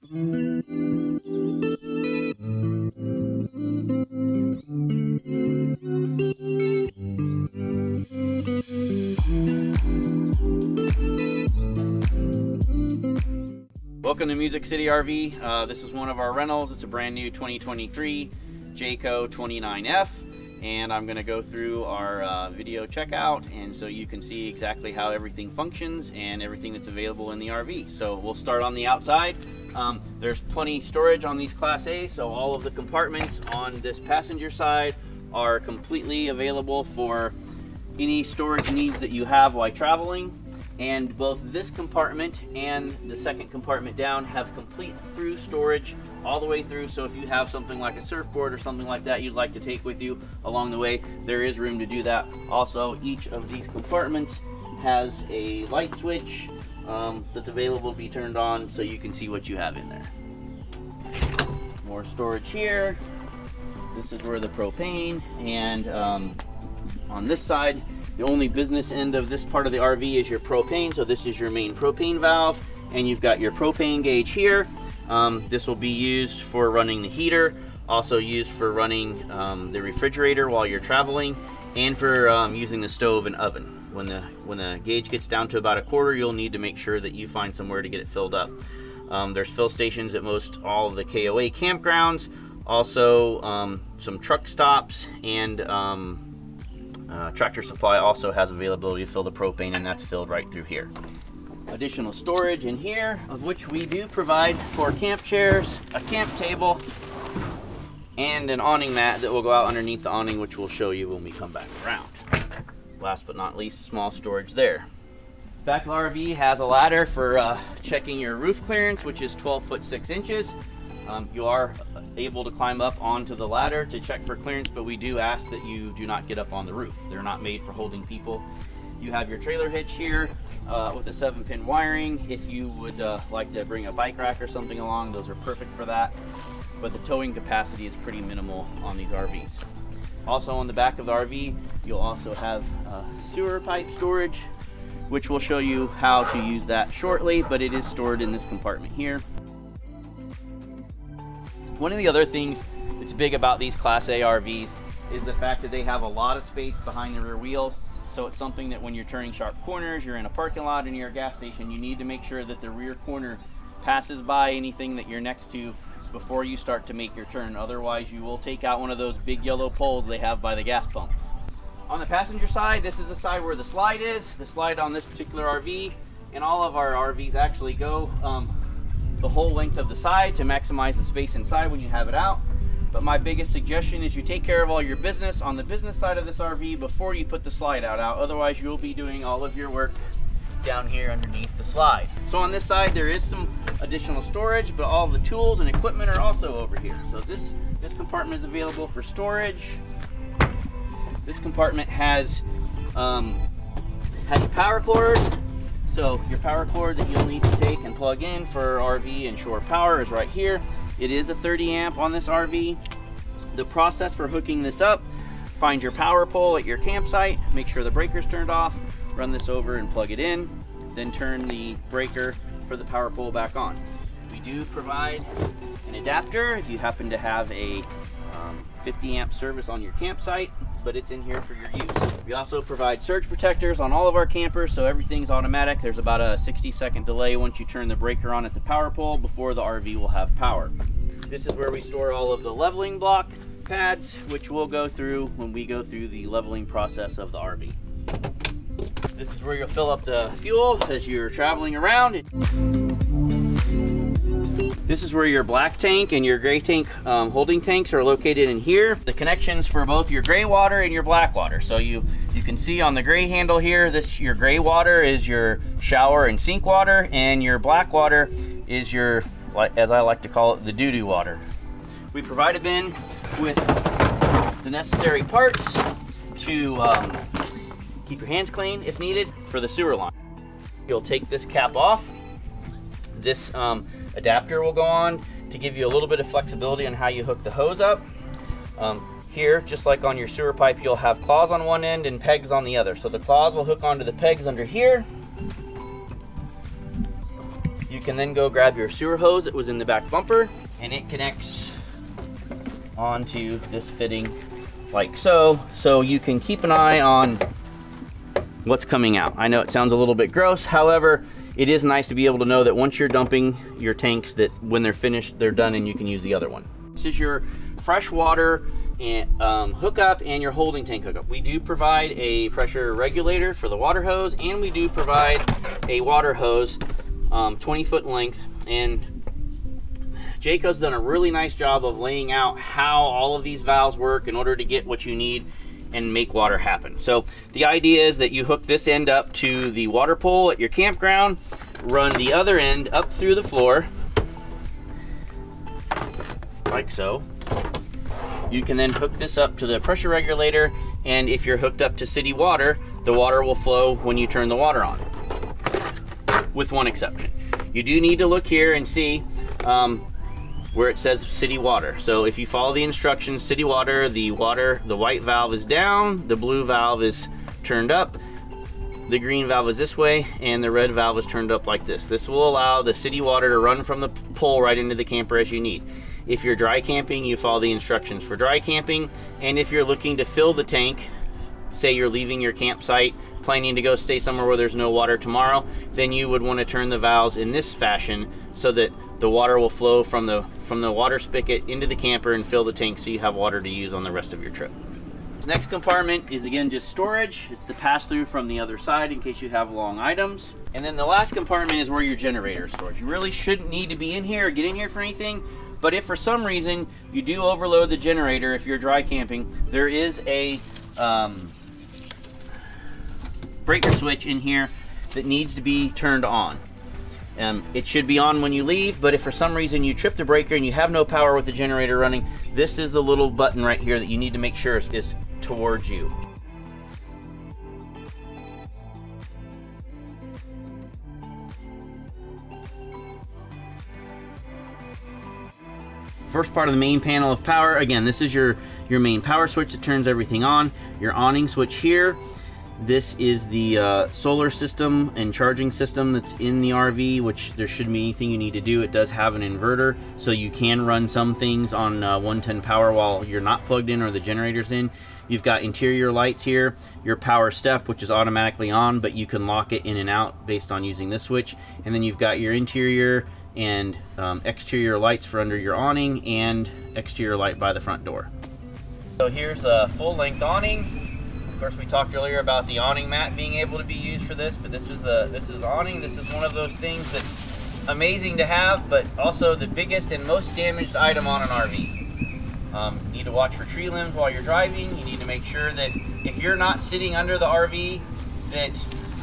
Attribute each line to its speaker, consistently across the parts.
Speaker 1: Welcome to Music City RV. This is one of our rentals. It's a brand new 2023 Jayco 29F, and I'm going to go through our video checkout, and so you can see exactly how everything functions and everything that's available in the RV. So we'll start on the outside. There's plenty storage on these Class A, so all of the compartments on this passenger side are completely available for any storage needs that you have while traveling. And both this compartment and the second compartment down have complete through storage all the way through. So if you have something like a surfboard or something like that you'd like to take with you along the way, there is room to do that. Also, each of these compartments has a light switch that's available to be turned on so you can see what you have in there. More storage here. This is where the propane, and on this side, the only business end of this part of the RV is your propane. So this is your main propane valve, and you've got your propane gauge here. This will be used for running the heater, also used for running the refrigerator while you're traveling, and for using the stove and oven. When the gauge gets down to about a quarter, you'll need to make sure that you find somewhere to get it filled up. There's fill stations at most all of the KOA campgrounds, also some truck stops, and Tractor Supply also has availability to fill the propane, and that's filled right through here. Additional storage in here, of which we do provide for camp chairs, a camp table, and an awning mat that will go out underneath the awning, which we'll show you when we come back around. Last but not least, small storage there. Back of the RV has a ladder for checking your roof clearance, which is 12 foot 6 inches. You are able to climb up onto the ladder to check for clearance, but we do ask that you do not get up on the roof. They're not made for holding people. You have your trailer hitch here with a 7-pin wiring. If you would like to bring a bike rack or something along, those are perfect for that. But the towing capacity is pretty minimal on these RVs. Also on the back of the RV, you'll also have sewer pipe storage, which we'll show you how to use that shortly, but it is stored in this compartment here. One of the other things that's big about these Class A RVs is the fact that they have a lot of space behind the rear wheels. So it's something that when you're turning sharp corners, you're in a parking lot or near a gas station, you need to make sure that the rear corner passes by anything that you're next to before you start to make your turn. Otherwise, you will take out one of those big yellow poles they have by the gas pumps. On the passenger side, this is the side where the slide is. The slide on this particular RV, and all of our RVs actually go the whole length of the side to maximize the space inside when you have it out. But my biggest suggestion is you take care of all your business on the business side of this RV before you put the slide out. Otherwise, you'll be doing all of your work down here underneath the slide. So on this side, there is some additional storage, but all of the tools and equipment are also over here. So this compartment is available for storage. This compartment has a power cord. So your power cord that you'll need to take and plug in for RV and shore power is right here. It is a 30 amp on this RV. The process for hooking this up: find your power pole at your campsite, make sure the breaker's turned off, run this over and plug it in, then turn the breaker for the power pole back on. We do provide an adapter if you happen to have a 50 amp service on your campsite, but it's in here for your use. We also provide surge protectors on all of our campers, so everything's automatic. There's about a 60-second delay once you turn the breaker on at the power pole before the RV will have power. This is where we store all of the leveling block pads, which we'll go through when we go through the leveling process of the RV. This is where you'll fill up the fuel as you're traveling around. This is where your black tank and your gray tank holding tanks are located in here. The connections for both your gray water and your black water. So you can see on the gray handle here, your gray water is your shower and sink water, and your black water is your, as I like to call it, the doo-doo water. We provide a bin with the necessary parts to keep your hands clean if needed for the sewer line. You'll take this cap off. This adapter will go on to give you a little bit of flexibility on how you hook the hose up. Here, just like on your sewer pipe, you'll have claws on one end and pegs on the other. So the claws will hook onto the pegs under here. You can then go grab your sewer hose that was in the back bumper, and it connects onto this fitting like so. So you can keep an eye on what's coming out. I know it sounds a little bit gross, however, it is nice to be able to know that once you're dumping your tanks, that when they're finished, they're done and you can use the other one. This is your freshwater and hookup and your holding tank hookup. We do provide a pressure regulator for the water hose, and we do provide a water hose 20-foot length, and Jayco's done a really nice job of laying out how all of these valves work in order to get what you need and make water happen. So the idea is that you hook this end up to the water pole at your campground, run the other end up through the floor like so. You can then hook this up to the pressure regulator, and if you're hooked up to city water, the water will flow when you turn the water on, with one exception. You do need to look here and see where it says city water. So if you follow the instructions, city water, the white valve is down, the blue valve is turned up, the green valve is this way, and the red valve is turned up like this. This will allow the city water to run from the pole right into the camper as you need. If you're dry camping, you follow the instructions for dry camping, and if you're looking to fill the tank, say you're leaving your campsite, planning to go stay somewhere where there's no water tomorrow, then you would want to turn the valves in this fashion so that the water will flow from the water spigot into the camper and fill the tank so you have water to use on the rest of your trip. This next compartment is again just storage. It's the pass-through from the other side in case you have long items. And then the last compartment is where your generator is stored. You really shouldn't need to be in here or get in here for anything, but if for some reason you do overload the generator, if you're dry camping, there is a breaker switch in here that needs to be turned on. It should be on when you leave, but if for some reason you trip the breaker and you have no power with the generator running, this is the little button right here that you need to make sure is towards you. First part of the main panel of power, again, this is your main power switch that turns everything on. Your awning switch here. This is the solar system and charging system that's in the RV, which there shouldn't be anything you need to do. It does have an inverter, so you can run some things on 110 power while you're not plugged in or the generator's in. You've got interior lights here, your power step, which is automatically on, but you can lock it in and out based on using this switch. And then you've got your interior and exterior lights for under your awning and exterior light by the front door. So here's a full-length awning. Of course, we talked earlier about the awning mat being able to be used for this, but this is the awning. This is one of those things that's amazing to have, but also the biggest and most damaged item on an RV. You need to watch for tree limbs while you're driving. You need to make sure that if you're not sitting under the RV, that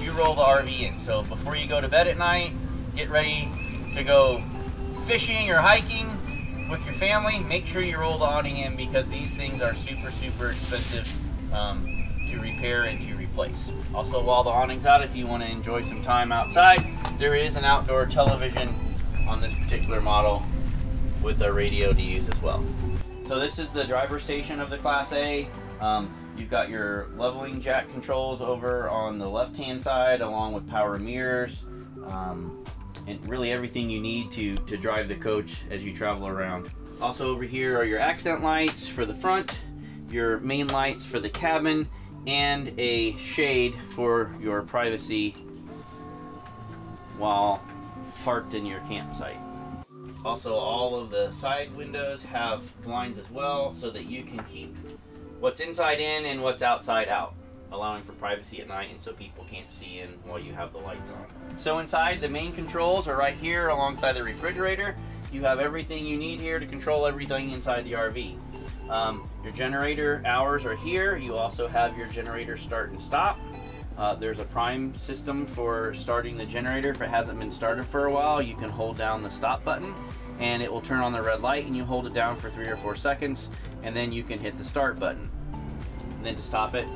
Speaker 1: you roll the RV in. So before you go to bed at night, get ready to go fishing or hiking with your family, make sure you roll the awning in, because these things are super, super expensive to repair and to replace. Also, while the awning's out, if you want to enjoy some time outside, there is an outdoor television on this particular model with a radio to use as well. So this is the driver's station of the Class A. You've got your leveling jack controls over on the left-hand side, along with power mirrors, and really everything you need to drive the coach as you travel around. Also over here are your accent lights for the front, your main lights for the cabin, and a shade for your privacy while parked in your campsite. Also, all of the side windows have blinds as well, so that you can keep what's inside in and what's outside out, allowing for privacy at night and so people can't see in while you have the lights on. So inside, the main controls are right here alongside the refrigerator. You have everything you need here to control everything inside the RV. Your generator hours are here. You also have your generator start and stop. There's a prime system for starting the generator. If it hasn't been started for a while, you can hold down the stop button and it will turn on the red light, and you hold it down for 3 or 4 seconds, and then you can hit the start button. And then to stop it,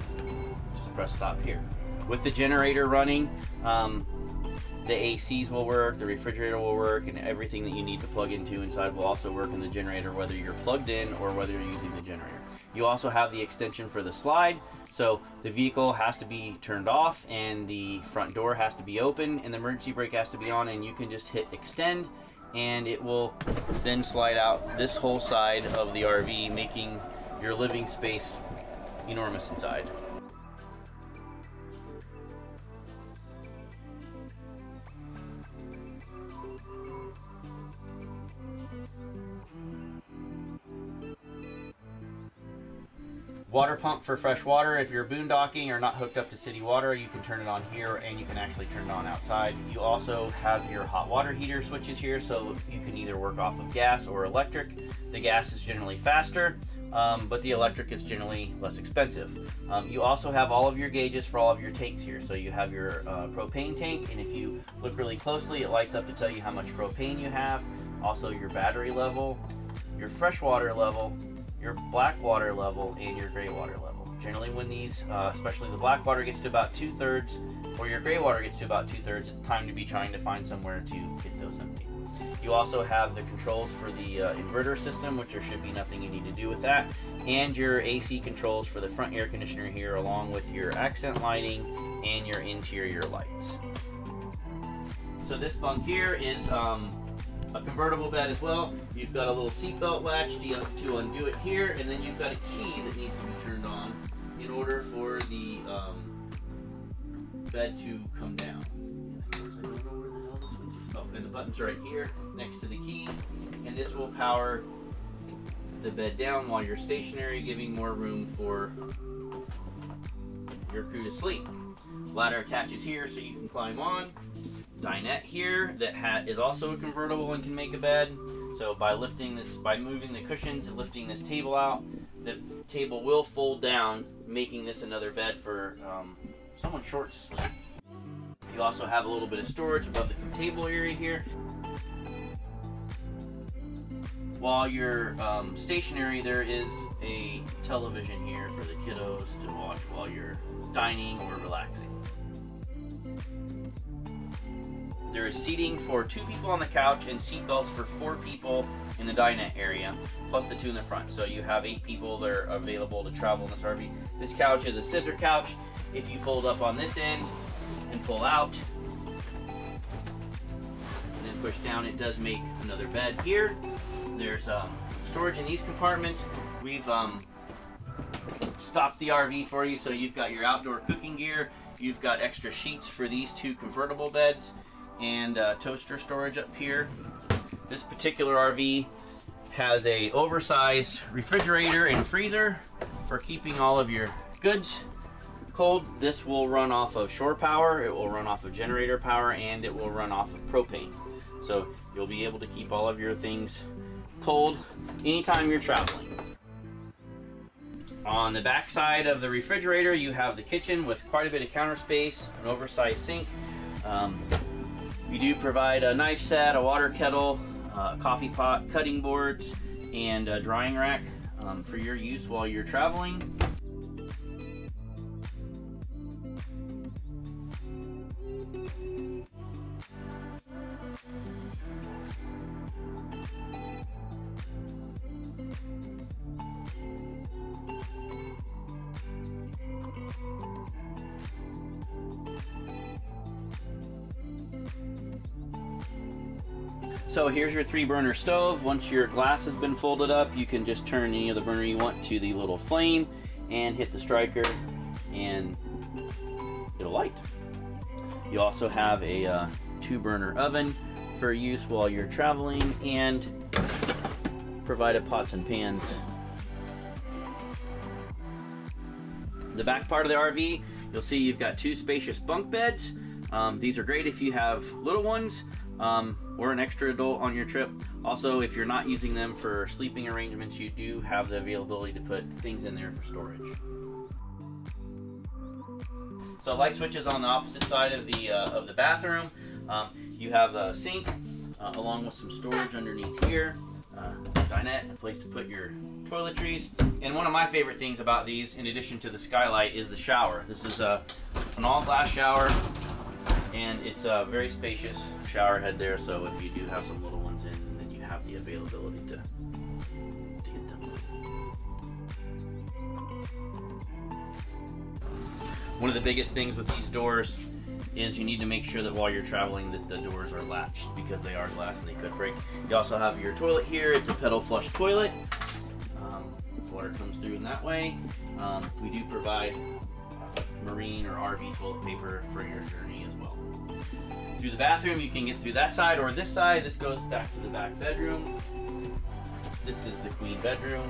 Speaker 1: just press stop here. With the generator running, the ACs will work, the refrigerator will work, and everything that you need to plug into inside will also work in the generator, whether you're plugged in or whether you're using the generator. You also have the extension for the slide, So the vehicle has to be turned off and the front door has to be open and the emergency brake has to be on, and you can just hit extend and it will then slide out this whole side of the RV, making your living space enormous inside. Water pump for fresh water. If you're boondocking or not hooked up to city water, you can turn it on here and you can actually turn it on outside. You also have your hot water heater switches here, so you can either work off of gas or electric. The gas is generally faster, but the electric is generally less expensive. You also have all of your gauges for all of your tanks here. So you have your propane tank, and if you look really closely, it lights up to tell you how much propane you have. Also your battery level, your freshwater level, your black water level, and your gray water level. Generally when these, especially the black water gets to about 2/3 or your gray water gets to about 2/3, it's time to be trying to find somewhere to get those empty. You also have the controls for the inverter system, which there should be nothing you need to do with that, and your AC controls for the front air conditioner here, along with your accent lighting and your interior lights. So this bunk here is a convertible bed as well. You've got a little seatbelt latch to undo it here, and then you've got a key that needs to be turned on in order for the bed to come down. I don't know where the hell the switch is. Oh, and the button's right here next to the key, and this will power the bed down while you're stationary, giving more room for your crew to sleep. Ladder attaches here so you can climb on. Dinette here that is also a convertible and can make a bed. So by moving the cushions and lifting this table out, the table will fold down, making this another bed for someone short to sleep. You also have a little bit of storage above the table area here. While you're stationary, there is a television here for the kiddos to watch while you're dining or relaxing. There is seating for 2 people on the couch and seat belts for 4 people in the dinette area, plus the 2 in the front. So you have 8 people that are available to travel in this RV. This couch is a scissor couch. If you fold up on this end and pull out, and then push down, it does make another bed here. There's storage in these compartments. We've stocked the RV for you, so you've got your outdoor cooking gear. You've got extra sheets for these 2 convertible beds, and toaster storage up here. This particular RV has a oversized refrigerator and freezer for keeping all of your goods cold. This will run off of shore power, it will run off of generator power, and it will run off of propane. So you'll be able to keep all of your things cold anytime you're traveling. On the back side of the refrigerator, you have the kitchen with quite a bit of counter space, an oversized sink. We do provide a knife set, a water kettle, a coffee pot, cutting boards, and a drying rack for your use while you're traveling. So here's your 3-burner stove. Once your glass has been folded up, you can just turn any of the burner you want to the little flame and hit the striker and it'll light. You also have a 2-burner oven for use while you're traveling, and provided pots and pans. The back part of the RV, you'll see you've got 2 spacious bunk beds. These are great if you have little ones or an extra adult on your trip. Also, if you're not using them for sleeping arrangements, you do have the availability to put things in there for storage. So light switches on the opposite side of the bathroom. You have a sink along with some storage underneath here. Dinette, a place to put your toiletries. And one of my favorite things about these, in addition to the skylight, is the shower. This is an all-glass shower, and it's a very spacious shower head there, so if you do have some little ones in, then you have the availability to get them. One of the biggest things with these doors is you need to make sure that while you're traveling that the doors are latched, because they are glass and they could break. You also have your toilet here. It's a pedal flush toilet. Water comes through in that way. We do provide marine or RV toilet paper for your journey as well. Through the bathroom, you can get through that side or this side. This goes back to the back bedroom. This is the queen bedroom.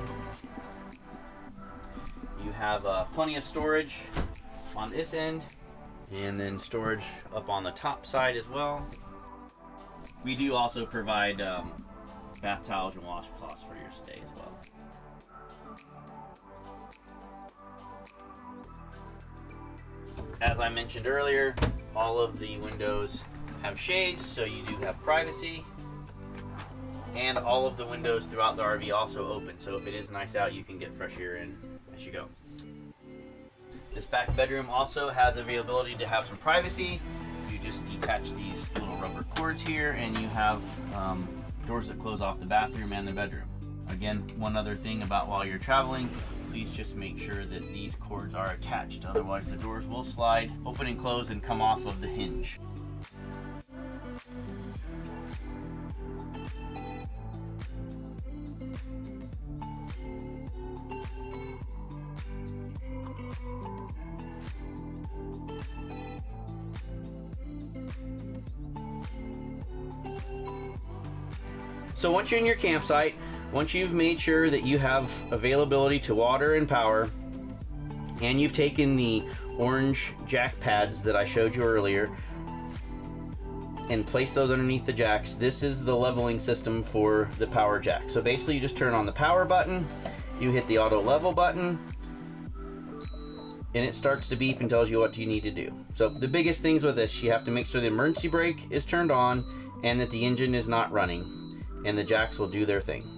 Speaker 1: You have plenty of storage on this end, and then storage up on the top side as well. We do also provide bath towels and washcloths for your stay as well. As I mentioned earlier, all of the windows have shades, so you do have privacy. And all of the windows throughout the RV also open, so if it is nice out, you can get fresh air in as you go. This back bedroom also has availability to have some privacy. You just detach these little rubber cords here, and you have doors that close off the bathroom and the bedroom. Again, one other thing about while you're traveling, please just make sure that these cords are attached, otherwise the doors will slide open and close and come off of the hinge. So once you're in your campsite, once you've made sure that you have availability to water and power, and you've taken the orange jack pads that I showed you earlier and placed those underneath the jacks, this is the leveling system for the power jack. So basically you just turn on the power button, you hit the auto level button, and it starts to beep and tells you what you need to do. So the biggest things with this, you have to make sure the emergency brake is turned on and that the engine is not running, and the jacks will do their thing.